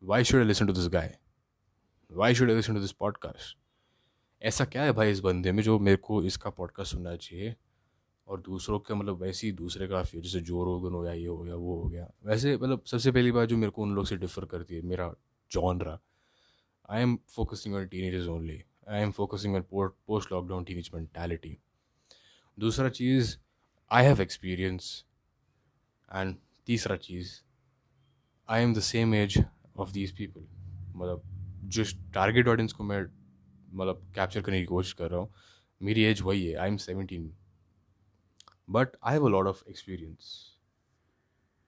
Y should I listen to this guy, why should I listen to this podcast? ऐसा क्या है भाई इस बंदे में जो मेरे को इसका पॉडकास्ट सुनना चाहिए और दूसरों के मतलब वैसे ही दूसरे काफ़ी जैसे जो रोगन हो गया, ये हो गया, वो हो गया। वैसे मतलब सबसे पहली बात जो मेरे को उन लोग से डिफर करती है, मेरा genre, I am focusing on teenagers only. I am focusing on post lockdown teenage mentality. दूसरा चीज़, आई हैव एक्सपीरियंस। एंड तीसरा चीज़, I am the same age of these people. मतलब जिस टारगेट ऑडियंस को मैं मतलब कैप्चर करने की कोशिश कर रहा हूँ, मेरी एज वही है, I am 17, but I have a lot of experience.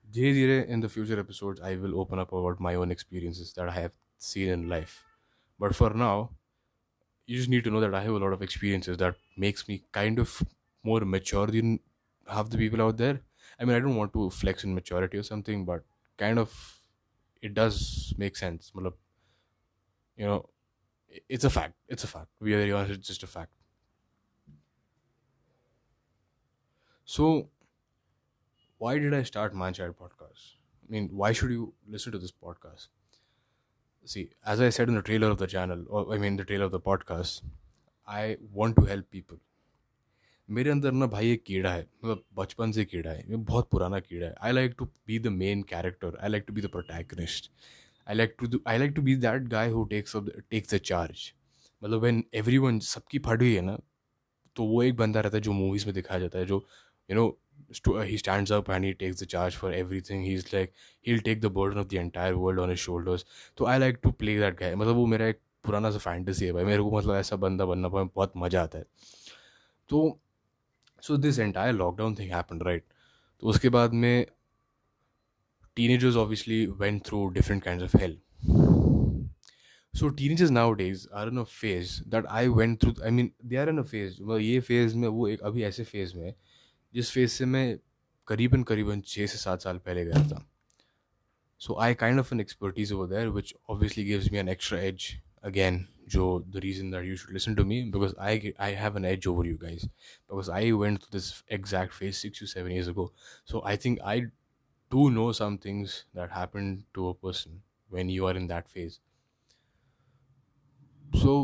धीरे धीरे in the future episodes I will open up about my own experiences that I have seen in life. But for now, you just need to know that I have a lot of experiences that makes me kind of more mature than half the people out there. I mean, I don't want to flex in maturity or something, but kind of it does make sense. Matlab, you know, it's a fact. It's a fact. We are very honest, it's just a fact. So, why did I start Mindshare podcast? I mean, why should you listen to this podcast? See, as I said in the trailer of the channel, or I mean, the trailer of the podcast, I want to help people. मेरे अंदर ना भाई एक कीड़ा है, मतलब बचपन से कीड़ा है, ये बहुत पुराना कीड़ा है। I like to be the main character, I like to be the protagonist, I like to be that guy who takes the charge. मतलब व्हेन एवरीवन सबकी फट गई है ना, तो वो एक बंदा रहता है जो मूवीज़ में दिखाया जाता है, जो you know he stands up and he takes the charge for everything. He's like, he'll take the burden of the entire world on his shoulders. तो I like to play that guy. मतलब वो मेरा एक पुराना सा fantasy है भाई, मेरे को मतलब ऐसा बंदा बनना बहुत मज़ा आता है। तो so this entire lockdown thing happened, right? तो उसके बाद में teenagers obviously went through different kinds of hell. So teenagers nowadays are in a phase that I went through. I mean, they are in a phase, मतलब ये phase में वो एक अभी ऐसे phase में है जिस phase से मैं करीबन करीबन 6 से 7 साल पहले गया था. So I kind of an expertise over there, which obviously gives me an extra edge. Again, Joe, the reason that you should listen to me, because I have an edge over you guys, because I went through this exact phase 6 to 7 years ago. So I think I do know some things that happen to a person when you are in that phase. So,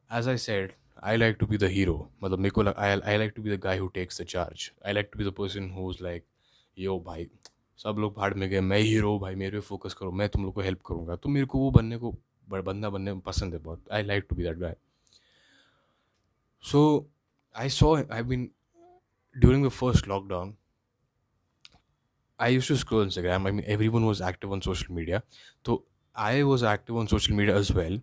as I said, I like to be the hero. मतलब मेरे को I like to be the guy who takes the charge. I like to be the person who's like, yo भाई, सब लोग भाड़ में गए, मैं हीरो हूँ भाई, मेरे पे फोकस करो, मैं तुम लोग को हेल्प करूँगा। तो मेरे को वो बनने को बंदा बनने में पसंद है बहुत. I like to be that guy. So I mean, during the first lockdown, I used to scroll Instagram. I mean, everyone was active on social media. So I was active on social media as well.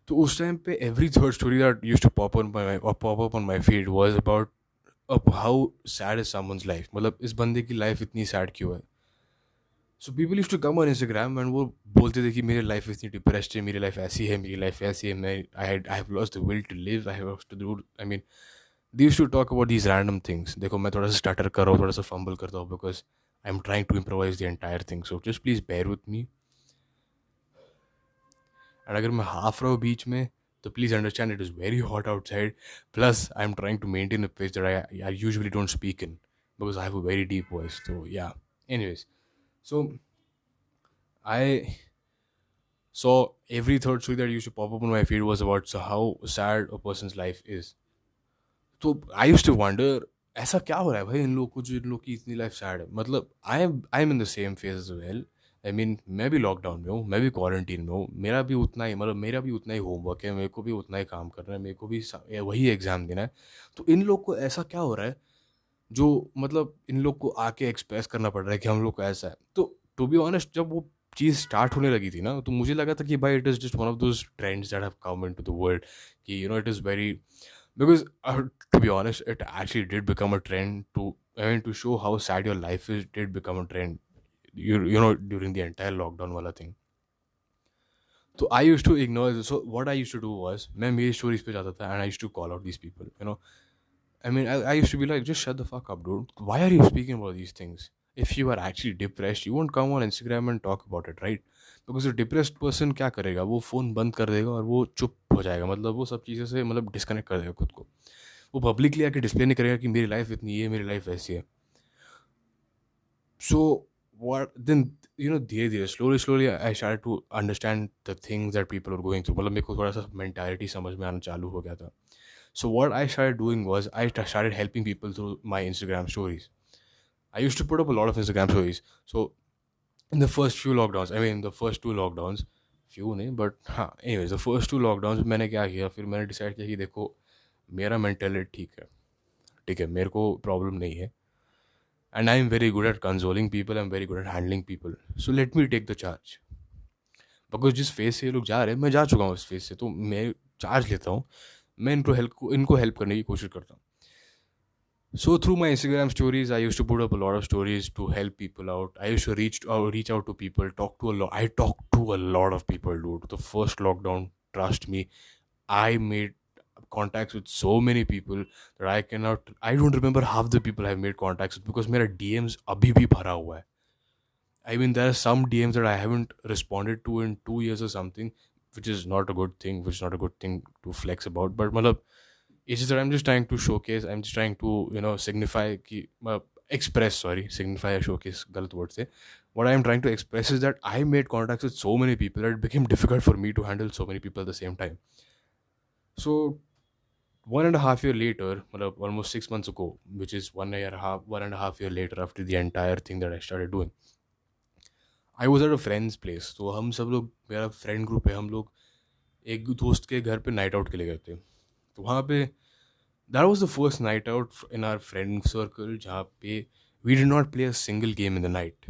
तो उस time पे every third story that used to pop up on my feed was about how sad is someone's life. मतलब इस बंदे की life इतनी sad क्यों है? So people used to come on Instagram and वो बोलते थे कि मेरी लाइफ इतनी डिप्रेस्ड है, मेरी लाइफ ऐसी है, मेरी लाइफ ऐसी है, मैं I have lost the will to live, I have lost the root. I mean, they used to talk about these random things. देखो, मैं थोड़ा सा स्टार्टर कर रहा हूँ, थोड़ा सा फंबल करता हूँ, because I am trying to improvise the entire thing, so just please bear with me. And अगर मैं हाफ रहा हूँ बीच में, तो please understand it is very hot outside. Plus, I'm trying to maintain a pace that I usually don't speak in because I have a very deep voice. So, yeah. Anyways, so I saw every third story that used to pop up on my feed was about so how sad a person's life is. So, I used to wonder, ऐसा क्या हो रहा है भाई इन लोग को जो इन लोग की इतनी लाइफ सैड है? मतलब I am in the same phase as well. I mean, मैं भी लॉकडाउन में हूँ, मैं भी क्वारंटीन में हूँ, मेरा भी उतना ही मतलब मेरा भी उतना ही होमवर्क है, मेरे को भी उतना ही काम करना है, मेरे को भी वही एग्ज़ाम देना है। तो इन लोग को ऐसा क्या हो रहा है जो मतलब इन लोग को आके एक्सप्रेस करना पड़ रहा है कि हम लोग को ऐसा है? तो टू बी ऑनेस्ट, जब वो चीज़ स्टार्ट होने लगी थी ना, तो मुझे लगा था कि भाई it is just one of those trends that have come into the world, कि it is very, because to be honest, it actually did become a trend to show how sad your life is. Did become a trend, during the entire lockdown wala thing. So I used to ignore this. So what I used to do was, मैं मेरी stories पे जाता था and I used to call out these people. I mean, I used to be like, just shut the fuck up, dude. Why are you speaking about these things? If you are actually depressed, you won't come on Instagram and talk about it, right? Because a depressed person क्या करेगा? वो phone बंद कर देगा और वो चुप हो जाएगा, मतलब वो सब चीज़ों से मतलब डिस्कनेक्ट कर देगा खुद को। वो पब्लिकली आके डिस्प्ले नहीं करेगा कि मेरी लाइफ इतनी है, मेरी लाइफ ऐसी है। सो what then, धीरे धीरे, slowly I started to understand the things that people are going through. मतलब मेरे को थोड़ा सा mentality समझ में आना चालू हो गया था. So what I started doing was I started helping people through my Instagram stories. I used to put up a lot of Instagram stories. So in the first few lockdowns, I mean the first two lockdowns, few नहीं, but हाँ, anyways, the first two lockdowns मैंने क्या किया, फिर मैंने decide किया कि देखो मेरा मेंटालिटी ठीक है, मेरे को प्रॉब्लम नहीं है, and I'm very good at consoling people, I'm very good at handling people, so let me take the charge. Because जिस फेज से ये लोग जा रहे हैं मैं जा चुका हूँ इस फेज से, तो मैं चार्ज लेता हूँ, मैं इनको हेल्प करने की कोशिश करता हूँ. So through my Instagram stories, I used to put up a lot of stories to help people out. I used to reach out to people, talk to a lot. I talked to a lot of people, dude. The first lockdown, trust me, I made contacts with so many people that I don't remember half the people I've made contacts with because मेरा DMs अभी भी भरा हुआ है. I mean, there are some DMs that I haven't responded to in 2 years or something, which is not a good thing, to flex about. But matlab, it's just that I'm just trying to showcase, I'm just trying to, signify, signify a showcase, galat word se. What I'm trying to express is that I made contacts with so many people that it became difficult for me to handle so many people at the same time. So 1.5 year later, almost 6 months ago, which is 1.5 year later after the entire thing that I started doing, I was at a friends place. तो हम सब लोग, मेरा friend group है, हम लोग एक दोस्त के घर पे नाइट आउट के लिए गए थे. तो वहाँ पे that was the first night out in our friend circle जहाँ पे we did not play a single game in the night.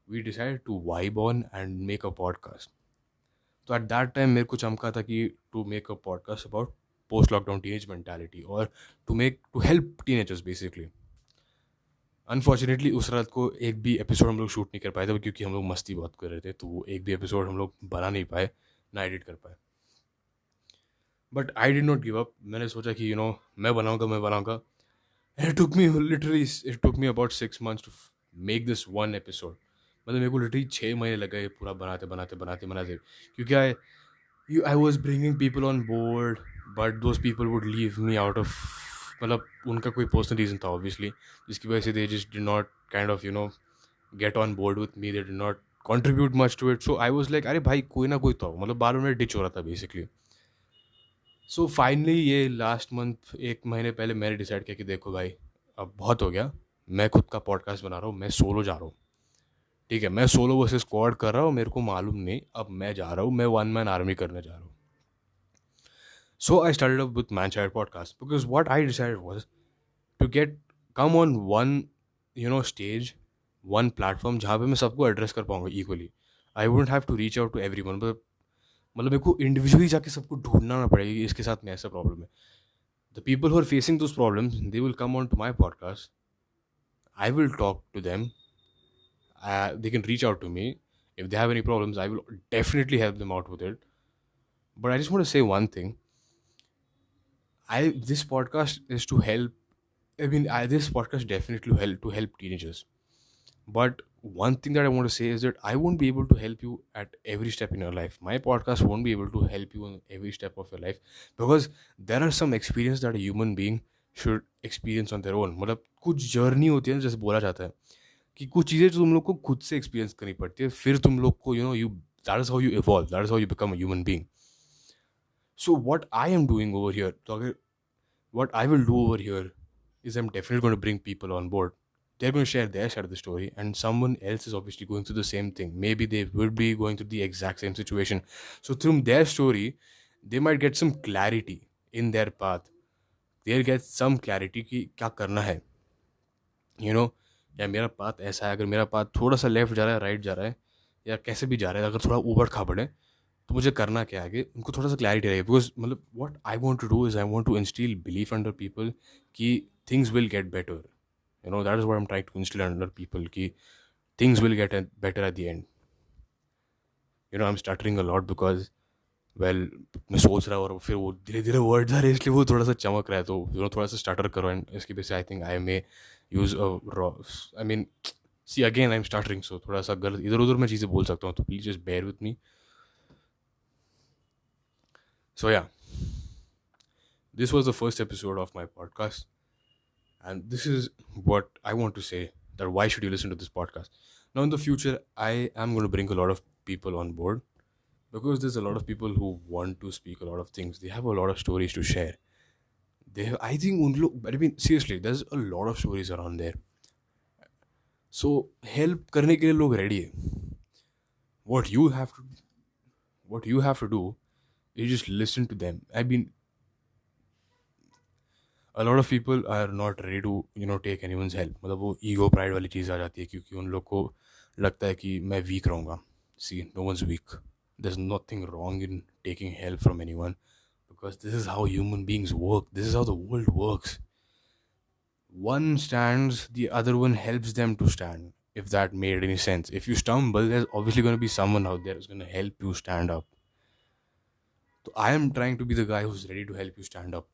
We decided to vibe on and make a podcast. तो एट दैट टाइम मेरे को चमका था कि to make a podcast about post lockdown teenage mentality, और to help teenagers basically. Unfortunately उस रात को एक भी एपिसोड हम लोग शूट नहीं कर पाए थे क्योंकि हम लोग मस्ती बहुत कर रहे थे, तो वो एक भी एपिसोड हम लोग बना नहीं पाए, ना एडिट कर पाए. But I did not give up. मैंने सोचा कि मैं बनाऊंगा. It took me about 6 months to make this one episode. मतलब मेरे को लिटरली 6 महीने लग गए पूरा बनाते, क्योंकि I was bringing people on board, but those people would leave me out of, मतलब उनका कोई पर्सनल रीज़न था ऑब्वियसली, जिसकी वजह से they just did not kind of get on board with me, they did not contribute much to it. So I was like, अरे भाई कोई ना कोई तो, मतलब बार में डिच हो रहा था बेसिकली. सो फाइनली ये लास्ट मंथ 1 महीने पहले मैंने डिसाइड किया कि देखो भाई अब बहुत हो गया, मैं खुद का पॉडकास्ट बना रहा हूँ, मैं सोलो जा रहा हूँ. ठीक है, मैं सोलो वर्सेस स्क्वाड कर रहा हूँ, मेरे को मालूम नहीं, अब मैं जा रहा हूँ, मैं वन मैन आर्मी करने जा रहा हूँ. So I started up with Manchild podcast because what I decided was to come on one stage, one platform जहाँ पे मैं सबको एड्रेस कर पाऊंगा equally. I wouldn't have to reach out to everyone. मतलब मेरे को इंडिविजुअली जाके सबको ढूंढना ना पड़ेगा कि इसके साथ में ऐसा प्रॉब्लम है. The people who are facing those problems, they will come on to my podcast. I will talk to them. They can reach out to me. If they have any problems, I will definitely help them out with it. But I just want to say one thing. This podcast is to help. This podcast definitely help teenagers. But one thing that I want to say is that I won't be able to help you at every step in your life. My podcast won't be able to help you in every step of your life because there are some experience that a human being should experience on their own. मतलब कुछ journey होती है ना, जैसे बोला जाता है कि कुछ चीज़ें तुम लोग को खुद से एक्सपीरियंस करनी पड़ती है, फिर तुम लोग को that is how you evolve, that is how you become a human being. So what I am doing over here, what I will do over here is I'm definitely going to bring people on board. They're going to share their side of the story, and someone else is obviously going through the same thing. Maybe they would be going through the exact same situation. So through their story, they might get some clarity in their path. They'll get some clarity कि क्या करना है. या मेरा path ऐसा है, अगर मेरा पाथ थोड़ा सा लेफ्ट जा रहा है, राइट जा रहा है, या कैसे भी जा रहा है, अगर थोड़ा ऊबड़ खाबड़ है, तो मुझे करना क्या है आगे, उनको थोड़ा सा क्लैरिटी रहेगी. बिकॉज मतलब what I want to do is I want to instil belief under people कि things will get better. That is what I am trying to instil under people कि things will get better at the end. I am stuttering a lot because well मैं सोच रहा हूँ और फिर वो धीरे धीरे वर्ड्स आ रहे हैं, इसलिए वो थोड़ा सा चमक रहा है. तो थोड़ा सा स्टार्टर करो, एंड इसकी वजह से I think I may use I mean see again I am stuttering, so थोड़ा सा गलत इधर उधर मैं चीज़ें बोल सकता हूँ, तो please just bear with me. So yeah, this was the first episode of my podcast, and this is what I want to say, that why should you listen to this podcast? Now in the future, I am going to bring a lot of people on board because there's a lot of people who want to speak a lot of things. They have a lot of stories to share. They have, I think, I mean, seriously, there's a lot of stories around there. So help करने के लिए लोग ready है. What you have to, what you have to do is just listen to them. I mean, a lot of people are not ready to take anyone's help. मतलब वो ego pride वाली चीज़ आ जाती है क्योंकि उन लोग को लगता है कि मैं weak रहूँगा. See, no one's weak. There's nothing wrong in taking help from anyone because this is how human beings work. This is how the world works. One stands, the other one helps them to stand. If that made any sense. If you stumble, there's obviously going to be someone out there who's going to help you stand up. So I am trying to be the guy who's ready to help you stand up.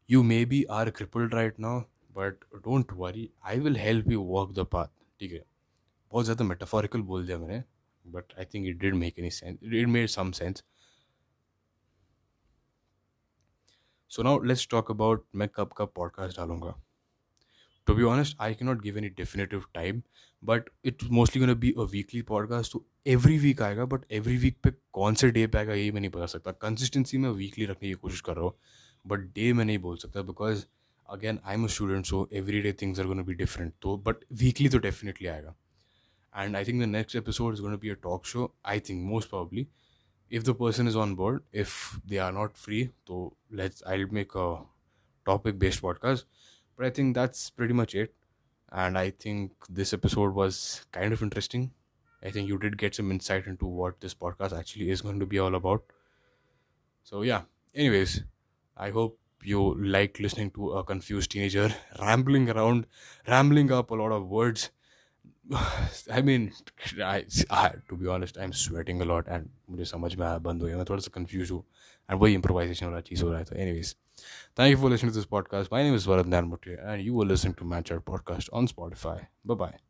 You maybe are crippled right now, but don't worry. I will help you walk the path. ठीक है बहुत ज़्यादा metaphorical बोल दिया मैंने but I think it did make any sense it made some sense so now let's talk about मैं कब कब पॉडकास्ट डालूंगा to be honest, I cannot give any definitive time, but it's mostly going to be a weekly podcast. तो every week आएगा, but every week पे कौन से day पे आएगा ये मैं नहीं बता सकता. कंसिस्टेंसी में वीकली रखने की कोशिश कर रहा हूँ, बट डे मैं नहीं बोल सकता because again I am a student so every day things are gonna be different. तो बट वीकली तो डेफिनेटली आएगा. And I think the next episode is gonna be a talk show. I think most probably if the person is on board, if they are not free, so I'll make a topic based podcast. But I think that's pretty much it. And I think this episode was kind of interesting. I think you did get some insight into what this podcast actually is going to be all about. So yeah, anyways, I hope you like listening to a confused teenager rambling around, rambling up a lot of words. I mean, to be honest, I'm sweating a lot and मुझे समझ में आया बंद हो गया. मैं थोड़ा सा confused हूँ and वही improvisation वाला चीज़ हो रहा है. तो anyways, thank you for listening to this podcast. My name is Varadhan Mutri and you were listening to Manchester Podcast on Spotify. Bye bye.